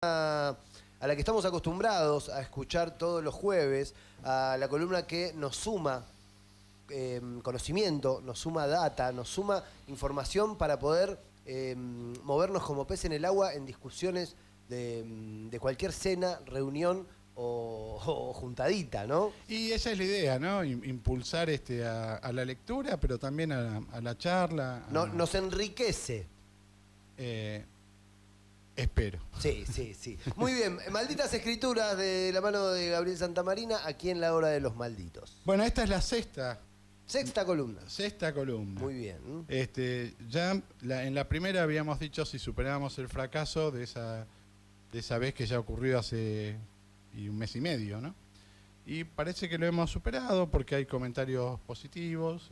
a la que estamos acostumbrados a escuchar todos los jueves, a la columna que nos suma conocimiento, nos suma data, nos suma información para poder movernos como pez en el agua en discusiones de cualquier cena, reunión o juntadita, ¿no? Y esa es la idea, ¿no? Impulsar a la lectura, pero también a la charla. Nos enriquece. Espero. Sí, sí, sí. Muy bien, Malditas Escrituras de la mano de Gabriel Santamarina, aquí en La Hora de los Malditos. Bueno, esta es la sexta columna. Sexta columna. Muy bien. Ya en la primera habíamos dicho si superábamos el fracaso de esa vez que ya ocurrió hace un mes y medio, ¿no? Y parece que lo hemos superado porque hay comentarios positivos,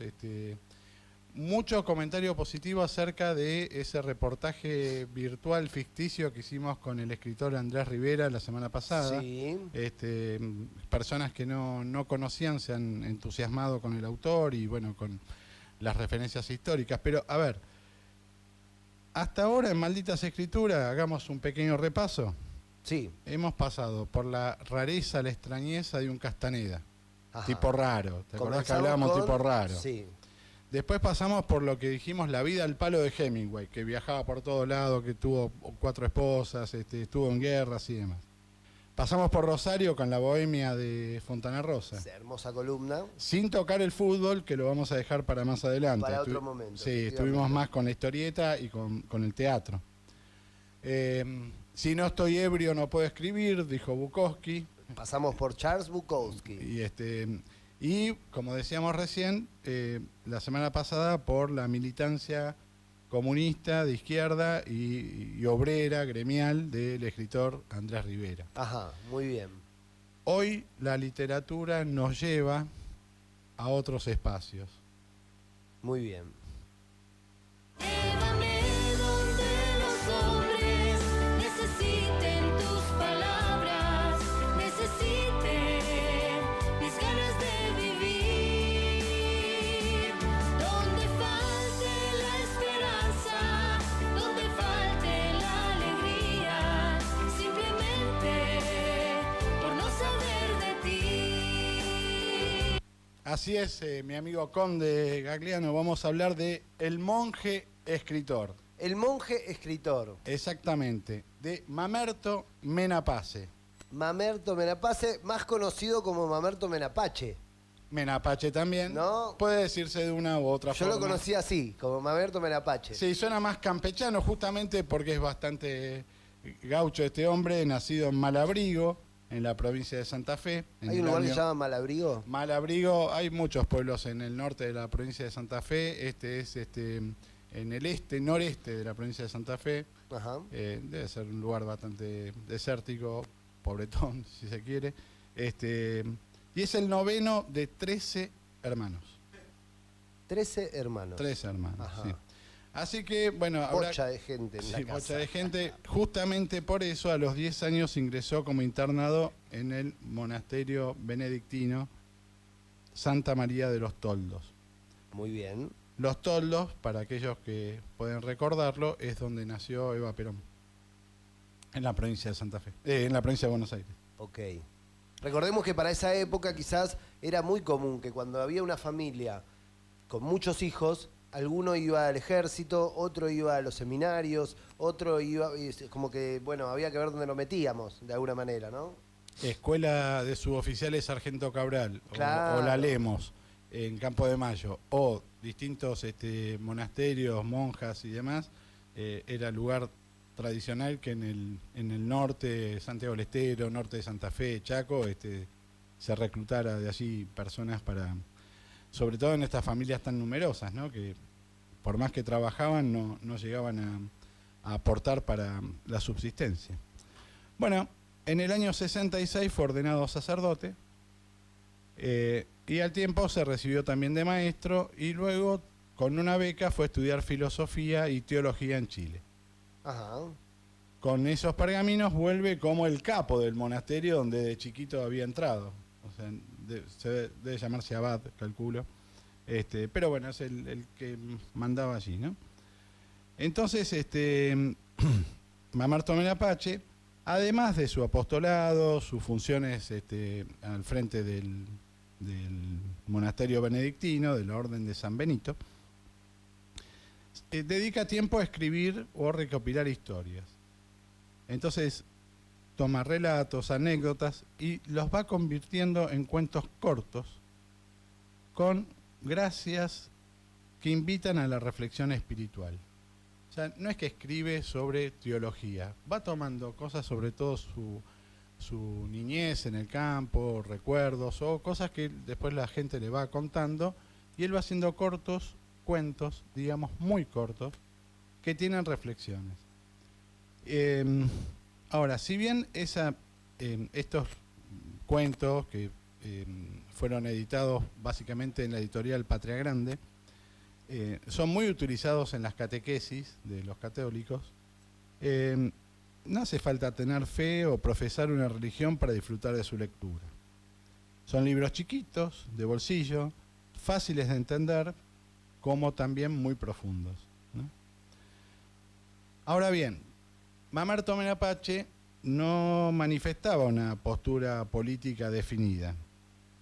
mucho comentario positivo acerca de ese reportaje virtual ficticio que hicimos con el escritor Andrés Rivera la semana pasada. Sí. Personas que no conocían se han entusiasmado con el autor y bueno, con las referencias históricas. Pero a ver, hasta ahora en Malditas Escrituras, hagamos un pequeño repaso. Sí. Hemos pasado por la rareza, la extrañeza de un Castaneda. Ajá. Tipo raro. ¿Te acordás que hablábamos tipo raro? Sí. Después pasamos por lo que dijimos, la vida al palo de Hemingway, que viajaba por todos lados, que tuvo 4 esposas, estuvo en guerras y demás. Pasamos por Rosario con la bohemia de Fontana Rosa. Esa hermosa columna. Sin tocar el fútbol, que lo vamos a dejar para más adelante. Para otro momento. Sí, estuvimos más con la historieta y con el teatro. Si no estoy ebrio no puedo escribir, dijo Bukowski. Pasamos por Charles Bukowski. Y como decíamos recién, la semana pasada por la militancia comunista de izquierda y obrera, gremial, del escritor Andrés Rivera. Ajá, muy bien. Hoy la literatura nos lleva a otros espacios. Muy bien. Llévame donde los hombres necesiten tus palabras, necesiten mis ganas de vivir, donde falte la esperanza, donde falte la alegría, simplemente por no saber de ti. Así es, mi amigo Conde Gagliano, vamos a hablar de El monje escritor. El monje escritor. Exactamente, de Mamerto Menapace. Mamerto Menapace, más conocido como Mamerto Menapache. Menapache también. ¿No? Puede decirse de una u otra Yo forma. lo conocía así, como Mamerto Menapache. Sí, suena más campechano justamente porque es bastante gaucho este hombre, nacido en Malabrigo, en la provincia de Santa Fe. ¿Hay un lugar que se llama Malabrigo? Malabrigo, hay muchos pueblos en el norte de la provincia de Santa Fe. Este es en el noreste de la provincia de Santa Fe. Ajá. Debe ser un lugar bastante desértico, pobretón, si se quiere. Y es el noveno de 13 hermanos. 13 hermanos. 13 hermanos, Ajá. sí. Así que, bueno... Bocha de gente en la casa. Bocha de gente. Justamente por eso, a los 10 años ingresó como internado en el monasterio benedictino Santa María de los Toldos. Muy bien. Los Toldos, para aquellos que pueden recordarlo, es donde nació Eva Perón. En la provincia de Santa Fe. En la provincia de Buenos Aires. Ok. Recordemos que para esa época quizás era muy común que cuando había una familia con muchos hijos, alguno iba al ejército, otro iba a los seminarios, otro iba... Como que, bueno, había que ver dónde lo metíamos, de alguna manera, ¿no? Escuela de Suboficiales Sargento Cabral, Claro. o la Lemos, en Campo de Mayo, o distintos monasterios, monjas y demás, era lugar tradicional que en el norte, Santiago del Estero, norte de Santa Fe, Chaco, se reclutara de allí personas para, sobre todo en estas familias tan numerosas, ¿no? Que por más que trabajaban no llegaban a aportar para la subsistencia. Bueno, en el año 66 fue ordenado sacerdote, y al tiempo se recibió también de maestro y luego con una beca fue a estudiar filosofía y teología en Chile. Ajá. Con esos pergaminos vuelve como el capo del monasterio donde de chiquito había entrado. O sea, debe llamarse abad, calculo. Pero bueno, es el que mandaba allí, ¿no? Entonces, Mamerto Menapace Además de su apostolado, sus funciones al frente del monasterio benedictino, de la Orden de San Benito, dedica tiempo a escribir o recopilar historias. Entonces, toma relatos, anécdotas y los va convirtiendo en cuentos cortos con gracias que invitan a la reflexión espiritual. O sea, no es que escribe sobre teología, va tomando cosas, sobre todo su niñez en el campo, recuerdos o cosas que después la gente le va contando y él va haciendo cortos cuentos, digamos muy cortos, que tienen reflexiones. Ahora, si bien estos cuentos que fueron editados básicamente en la editorial Patria Grande, son muy utilizados en las catequesis de los católicos, no hace falta tener fe o profesar una religión para disfrutar de su lectura. Son libros chiquitos, de bolsillo, fáciles de entender, como también muy profundos, ¿no? Ahora bien, Mamerto Menapace no manifestaba una postura política definida,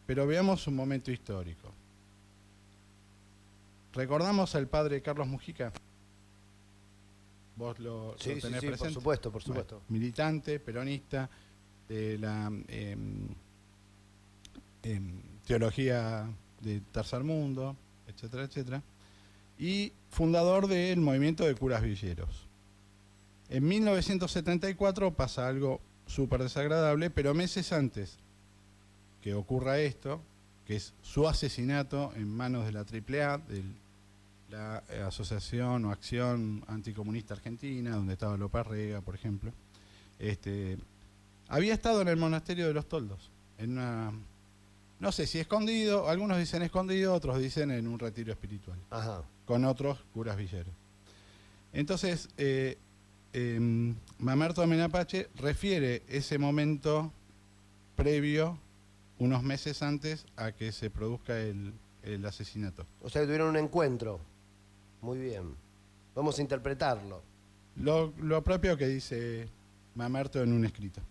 pero veamos un momento histórico. ¿Recordamos al padre Carlos Mujica? ¿Vos lo tenés presente? Por supuesto, por supuesto. Bueno, militante, peronista, de la teología de tercer mundo, etcétera, etcétera, y fundador del movimiento de curas villeros. En 1974 pasa algo súper desagradable, pero meses antes que ocurra esto, que es su asesinato en manos de la AAA, de la Asociación o Acción Anticomunista Argentina, donde estaba López Rega, por ejemplo, había estado en el monasterio de los Toldos, en una, no sé si escondido, algunos dicen escondido, otros dicen en un retiro espiritual, Ajá. con otros curas villeros. Entonces, Mamerto Menapace refiere ese momento previo, unos meses antes a que se produzca el asesinato. O sea que tuvieron un encuentro. Muy bien. Vamos a interpretarlo. Lo propio que dice Mamerto en un escrito.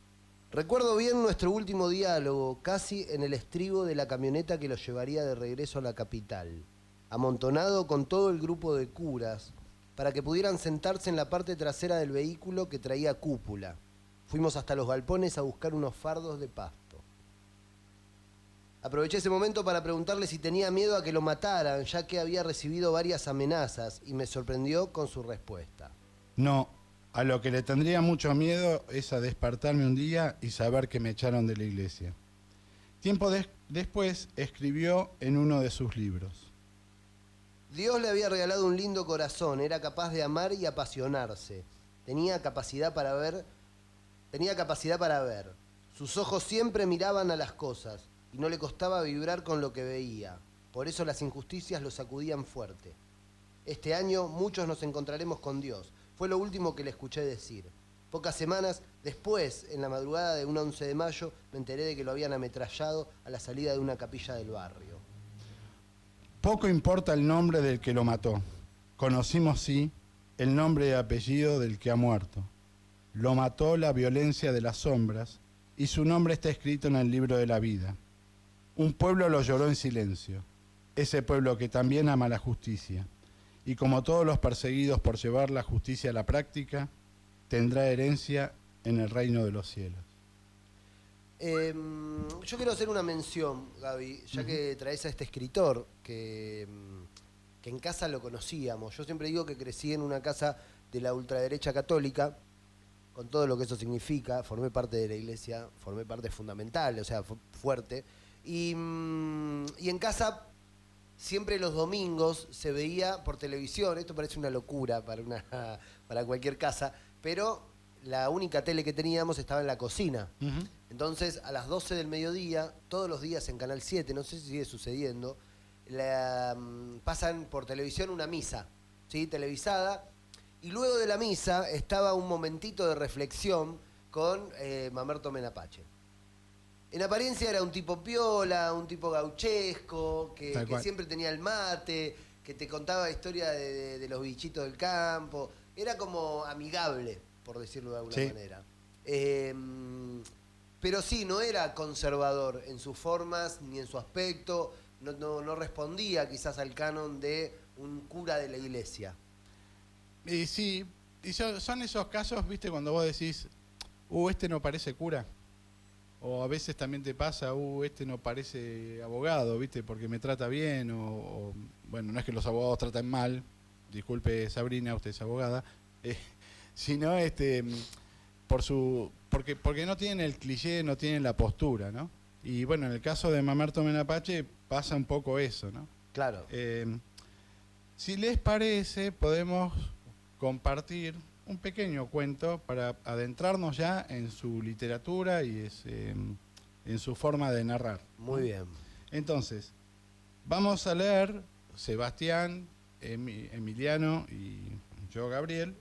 Recuerdo bien nuestro último diálogo, casi en el estribo de la camioneta que los llevaría de regreso a la capital, amontonado con todo el grupo de curas, para que pudieran sentarse en la parte trasera del vehículo que traía cúpula. Fuimos hasta los galpones a buscar unos fardos de pasto. Aproveché ese momento para preguntarle si tenía miedo a que lo mataran, ya que había recibido varias amenazas, y me sorprendió con su respuesta. No, a lo que le tendría mucho miedo es a despertarme un día y saber que me echaron de la iglesia. Tiempo después escribió en uno de sus libros. Dios le había regalado un lindo corazón, era capaz de amar y apasionarse. Tenía capacidad para ver. Sus ojos siempre miraban a las cosas y no le costaba vibrar con lo que veía. Por eso las injusticias lo sacudían fuerte. Este año muchos nos encontraremos con Dios. Fue lo último que le escuché decir. Pocas semanas después, en la madrugada de un 11 de mayo, me enteré de que lo habían ametrallado a la salida de una capilla del barrio. Poco importa el nombre del que lo mató. Conocimos, sí, el nombre y apellido del que ha muerto. Lo mató la violencia de las sombras y su nombre está escrito en el libro de la vida. Un pueblo lo lloró en silencio, ese pueblo que también ama la justicia, y como todos los perseguidos por llevar la justicia a la práctica, tendrá herencia en el reino de los cielos. Yo quiero hacer una mención, Gaby, ya que traes a este escritor que en casa lo conocíamos. Yo siempre digo que crecí en una casa de la ultraderecha católica, con todo lo que eso significa. Formé parte de la iglesia, formé parte fundamental, o sea, fuerte. Y en casa siempre los domingos se veía por televisión. Esto parece una locura para cualquier casa, pero la única tele que teníamos estaba en la cocina. Entonces, a las 12 del mediodía, todos los días en Canal 7, no sé si sigue sucediendo, pasan por televisión una misa, ¿sí? Televisada, y luego de la misa estaba un momentito de reflexión con Mamerto Menapace. En apariencia era un tipo piola, un tipo gauchesco, que siempre tenía el mate, que te contaba historia de los bichitos del campo. Era como amigable, por decirlo de alguna manera. Pero sí, no era conservador en sus formas ni en su aspecto, no respondía quizás al canon de un cura de la iglesia. Y sí, son esos casos, viste, cuando vos decís, este no parece cura. O a veces también te pasa, este no parece abogado, viste, porque me trata bien, bueno, no es que los abogados traten mal, disculpe Sabrina, usted es abogada, sino porque no tienen el cliché, no tienen la postura, ¿no? Y bueno, en el caso de Mamerto Menapache pasa un poco eso, ¿no? Claro. Si les parece, podemos compartir un pequeño cuento para adentrarnos ya en su literatura y en su forma de narrar. Muy bien. Entonces, vamos a leer, Sebastián, Emiliano y yo, Gabriel,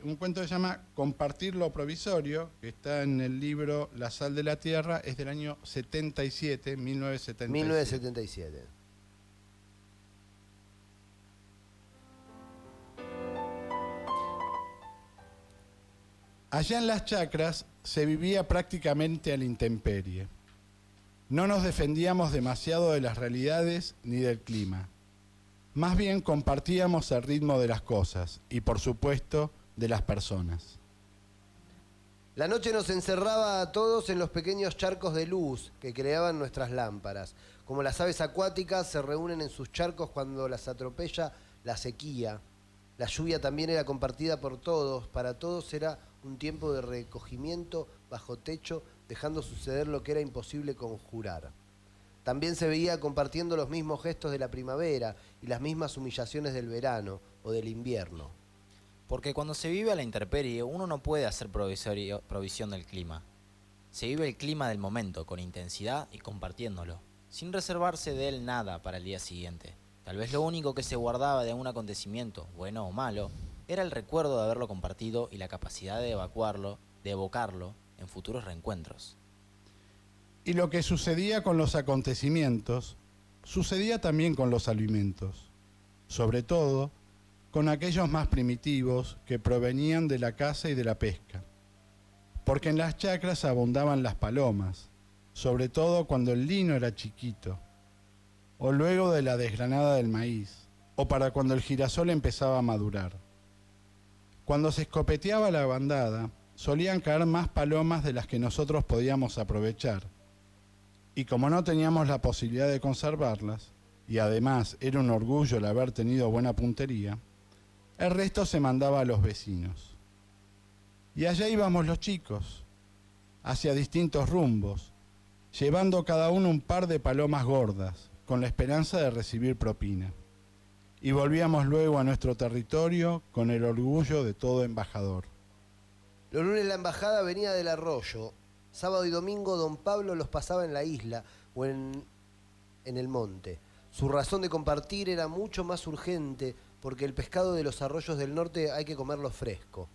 un cuento que se llama Compartir lo provisorio, que está en el libro La sal de la tierra, es del año 77, 1977. 1977. Allá en las chacras se vivía prácticamente a la intemperie. No nos defendíamos demasiado de las realidades ni del clima. Más bien compartíamos el ritmo de las cosas y, por supuesto, de las personas. La noche nos encerraba a todos en los pequeños charcos de luz que creaban nuestras lámparas. Como las aves acuáticas se reúnen en sus charcos cuando las atropella la sequía. La lluvia también era compartida por todos. Para todos era un tiempo de recogimiento bajo techo, dejando suceder lo que era imposible conjurar. También se veía compartiendo los mismos gestos de la primavera y las mismas humillaciones del verano o del invierno. Porque cuando se vive a la intemperie, uno no puede hacer provisión del clima. Se vive el clima del momento, con intensidad y compartiéndolo, sin reservarse de él nada para el día siguiente. Tal vez lo único que se guardaba de un acontecimiento, bueno o malo, era el recuerdo de haberlo compartido y la capacidad de evocarlo en futuros reencuentros. Y lo que sucedía con los acontecimientos, sucedía también con los alimentos, sobre todo con aquellos más primitivos que provenían de la caza y de la pesca. Porque en las chacras abundaban las palomas, sobre todo cuando el lino era chiquito, o luego de la desgranada del maíz, o para cuando el girasol empezaba a madurar. Cuando se escopeteaba la bandada, solían caer más palomas de las que nosotros podíamos aprovechar. Y como no teníamos la posibilidad de conservarlas, y además era un orgullo el haber tenido buena puntería, el resto se mandaba a los vecinos. Y allá íbamos los chicos, hacia distintos rumbos, llevando cada uno un par de palomas gordas, con la esperanza de recibir propina. Y volvíamos luego a nuestro territorio con el orgullo de todo embajador. Los lunes la embajada venía del arroyo. Sábado y domingo don Pablo los pasaba en la isla o en el monte. Su razón de compartir era mucho más urgente porque el pescado de los arroyos del norte hay que comerlo fresco.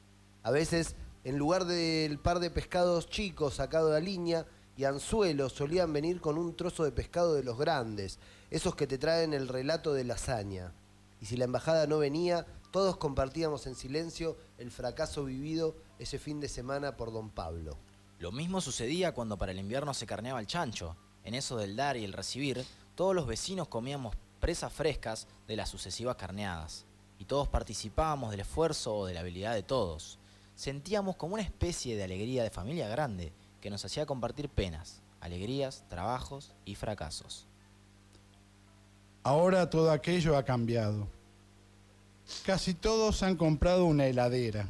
A veces, en lugar del par de pescados chicos sacados de la línea y anzuelos, solían venir con un trozo de pescado de los grandes, esos que te traen el relato de la hazaña. Y si la embajada no venía, todos compartíamos en silencio el fracaso vivido ese fin de semana por don Pablo. Lo mismo sucedía cuando para el invierno se carneaba el chancho. En eso del dar y el recibir, todos los vecinos comíamos presas frescas de las sucesivas carneadas. Y todos participábamos del esfuerzo o de la habilidad de todos. Sentíamos como una especie de alegría de familia grande que nos hacía compartir penas, alegrías, trabajos y fracasos. Ahora todo aquello ha cambiado. Casi todos han comprado una heladera.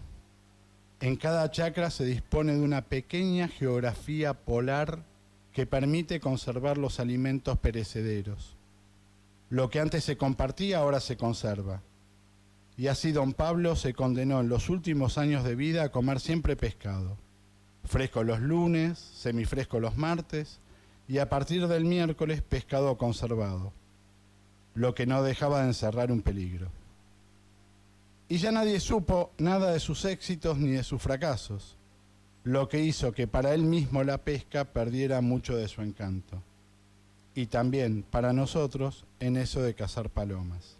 En cada chacra se dispone de una pequeña geografía polar que permite conservar los alimentos perecederos. Lo que antes se compartía ahora se conserva. Y así don Pablo se condenó en los últimos años de vida a comer siempre pescado. Fresco los lunes, semifresco los martes y a partir del miércoles pescado conservado, lo que no dejaba de encerrar un peligro. Y ya nadie supo nada de sus éxitos ni de sus fracasos, lo que hizo que para él mismo la pesca perdiera mucho de su encanto. Y también para nosotros en eso de cazar palomas.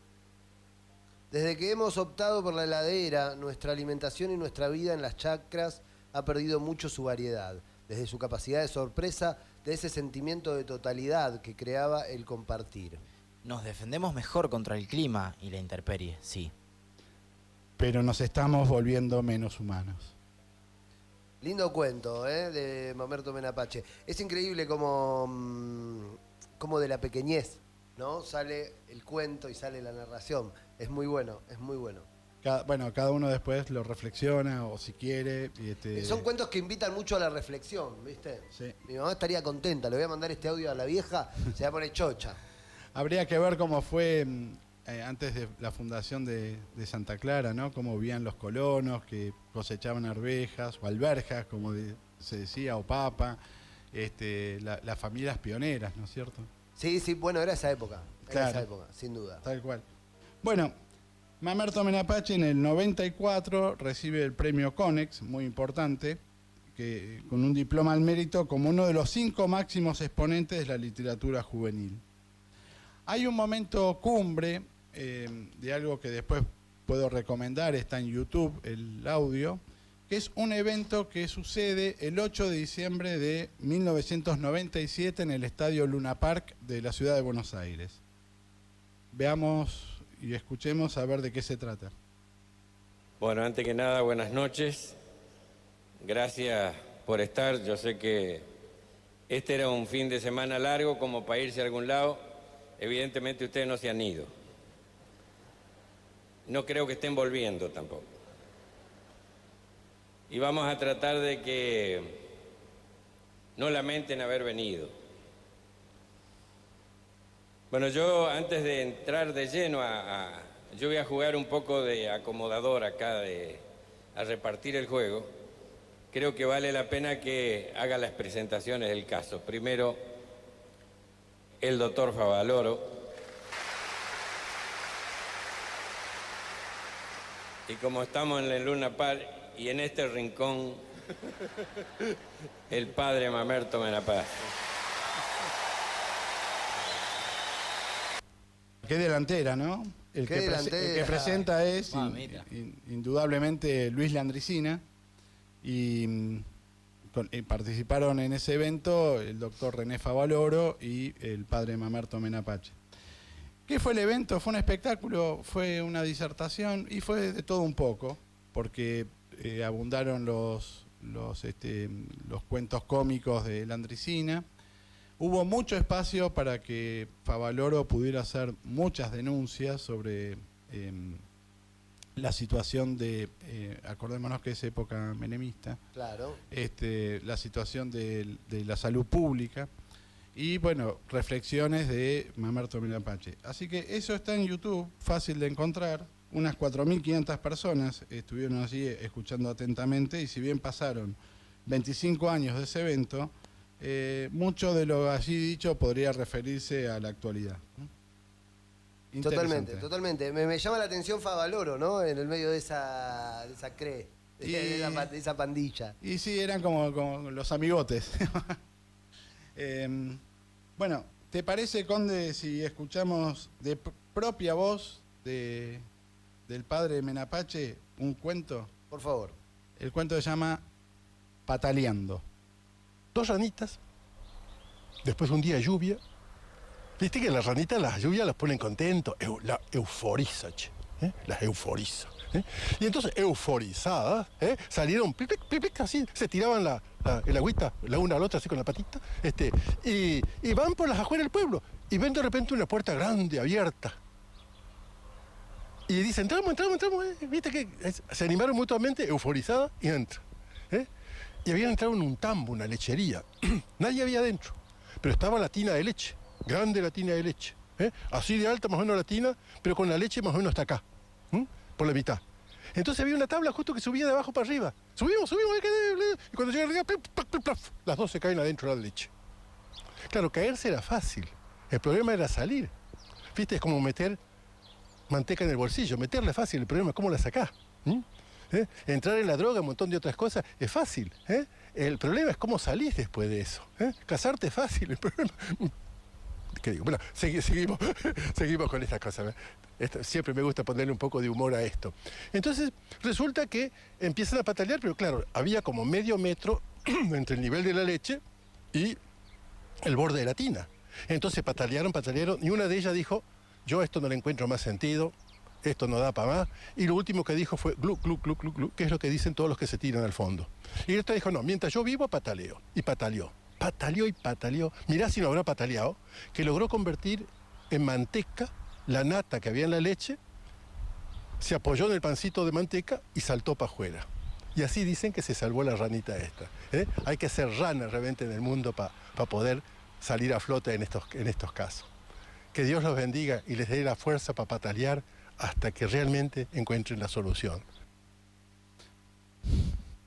Desde que hemos optado por la heladera, nuestra alimentación y nuestra vida en las chacras ha perdido mucho su variedad, desde su capacidad de sorpresa, de ese sentimiento de totalidad que creaba el compartir. Nos defendemos mejor contra el clima y la intemperie, sí. Pero nos estamos volviendo menos humanos. Lindo cuento, de Mamerto Menapache. Es increíble como de la pequeñez, ¿no? Sale el cuento y sale la narración. Es muy bueno, es muy bueno. Cada uno después lo reflexiona o si quiere. Son cuentos que invitan mucho a la reflexión, ¿viste? Sí. Mi mamá estaría contenta, le voy a mandar este audio a la vieja, se va a poner chocha. Habría que ver cómo fue antes de la fundación de Santa Clara, ¿no? Cómo vivían los colonos que cosechaban arvejas o alberjas, como se decía, o papa, las familias pioneras, ¿no es cierto? Sí, bueno, era esa época, Claro. sin duda. Tal cual. Bueno, Mamerto Menapache en el 94 recibe el premio Conex, muy importante, con un diploma al mérito como uno de los 5 máximos exponentes de la literatura juvenil. Hay un momento cumbre de algo que después puedo recomendar, está en YouTube el audio, que es un evento que sucede el 8 de diciembre de 1997 en el Estadio Luna Park de la ciudad de Buenos Aires. Veamos y escuchemos a ver de qué se trata. Bueno, antes que nada, buenas noches. Gracias por estar. Yo sé que este era un fin de semana largo como para irse a algún lado. Evidentemente ustedes no se han ido. No creo que estén volviendo tampoco. Y vamos a tratar de que no lamenten haber venido. Bueno, yo antes de entrar de lleno yo voy a jugar un poco de acomodador acá, a repartir el juego. Creo que vale la pena que haga las presentaciones del caso. Primero, el doctor Favaloro. Y como estamos en el Luna Park y en este rincón, el padre Mamerto Menapache. Qué delantera, ¿no? El que presenta es indudablemente Luis Landricina y participaron en ese evento el doctor René Favaloro y el padre Mamerto Menapache. ¿Qué fue el evento? Fue un espectáculo, fue una disertación y fue de todo un poco, porque abundaron los cuentos cómicos de Landricina. Hubo mucho espacio para que Favaloro pudiera hacer muchas denuncias sobre la situación de, acordémonos que es época menemista, Claro. La situación de la salud pública y, bueno, reflexiones de Mamerto Menapache. Así que eso está en YouTube, fácil de encontrar. Unas 4.500 personas estuvieron allí escuchando atentamente y si bien pasaron 25 años de ese evento, mucho de lo allí dicho podría referirse a la actualidad. Totalmente. Me llama la atención Favaloro, ¿no? En el medio de esa de esa pandilla. Y sí, eran como los amigotes. Bueno, ¿te parece, Conde, si escuchamos de propia voz del padre Menapache un cuento? Por favor. El cuento se llama Pataleando. 2 ranitas, después un día de lluvia. Viste que las ranitas las lluvias las ponen contentos, la euforiza, che, las euforiza. Y entonces, euforizadas, salieron, plic, plic, plic, plic, así, se tiraban el agüita, la una a la otra, así con la patita, y van por las afueras del pueblo, y ven de repente una puerta grande, abierta. Y dicen, entramos, viste que se animaron mutuamente, euforizadas, y entran. Y habían entrado en un tambo, una lechería. Nadie había adentro, pero estaba la tina de leche, grande la tina de leche. Así de alta más o menos la tina, pero con la leche más o menos hasta acá, por la mitad. Entonces había una tabla justo que subía de abajo para arriba. Subimos, y cuando llega arriba, las dos se caen adentro de la leche. Claro, caerse era fácil, el problema era salir. Viste, es como meter manteca en el bolsillo, meterla es fácil, el problema es cómo la sacás. Entrar en la droga, un montón de otras cosas, es fácil. El problema es cómo salís después de eso. Casarte es fácil, el problema ¿Qué digo? Bueno, seguimos, seguimos con estas cosas. Siempre me gusta ponerle un poco de humor a esto. Entonces, resulta que empiezan a patalear, pero claro, había como medio metro entre el nivel de la leche y el borde de la tina. Entonces patalearon, y una de ellas dijo, yo esto no le encuentro más sentido, esto no da para más, y lo último que dijo fue glu, glu, glu, glu, glu, que es lo que dicen todos los que se tiran al fondo. Y esta dijo, no, mientras yo vivo, pataleo. Y pataleó. Pataleó y pataleó. Mirá si no habrá pataleado, que logró convertir en manteca la nata que había en la leche, se apoyó en el pancito de manteca y saltó para afuera. Y así dicen que se salvó la ranita esta. Hay que ser rana realmente en el mundo para poder salir a flote en estos casos. Que Dios los bendiga y les dé la fuerza para patalear hasta que realmente encuentren la solución.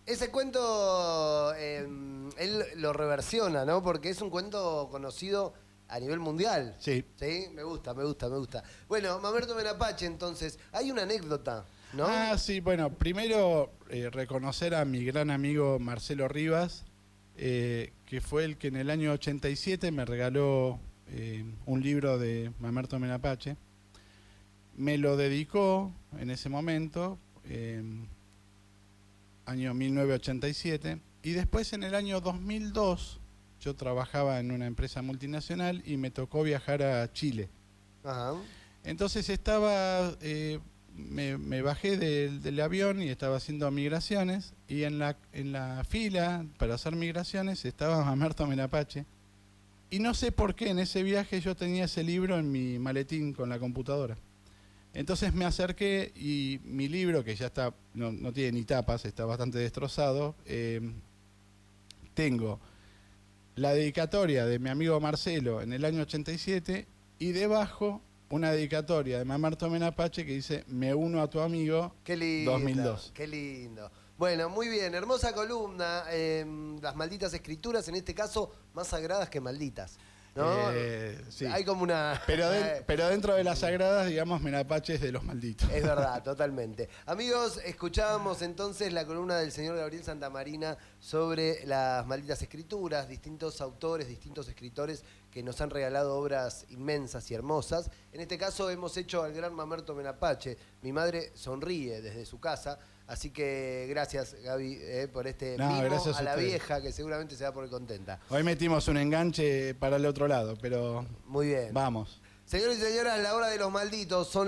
Ese cuento, él lo reversiona, ¿no? Porque es un cuento conocido a nivel mundial. Sí. ¿Sí? Me gusta. Bueno, Mamerto Menapache, entonces, hay una anécdota, ¿no? Ah, sí, bueno, primero reconocer a mi gran amigo Marcelo Rivas, que fue el que en el año 87 me regaló un libro de Mamerto Menapache. Me lo dedicó en ese momento, año 1987, y después en el año 2002 yo trabajaba en una empresa multinacional y me tocó viajar a Chile. Ajá. Entonces estaba, me bajé del avión y estaba haciendo migraciones, y en la fila para hacer migraciones estaba Mamerto Menapache, y no sé por qué en ese viaje yo tenía ese libro en mi maletín con la computadora. Entonces me acerqué y mi libro, que ya está, no tiene ni tapas, está bastante destrozado, tengo la dedicatoria de mi amigo Marcelo en el año 87 y debajo una dedicatoria de Mamerto Menapache que dice, me uno a tu amigo, Qué lindo, 2002. Qué lindo. Bueno, muy bien, hermosa columna. Las malditas escrituras, en este caso, más sagradas que malditas, ¿no? Sí. Hay como una... Pero dentro de las sagradas, digamos, Menapache es de los malditos. Es verdad, totalmente. Amigos, escuchábamos entonces la columna del señor Gabriel Santamarina sobre las malditas escrituras, distintos autores, distintos escritores que nos han regalado obras inmensas y hermosas. En este caso hemos hecho al gran Mamerto Menapache. Mi madre sonríe desde su casa, así que gracias, Gaby, por este mimo gracias a la ustedes. vieja, que seguramente se va a poner contenta. Hoy metimos un enganche para el otro lado, pero Muy bien. vamos. Señores y señoras, la hora de los malditos son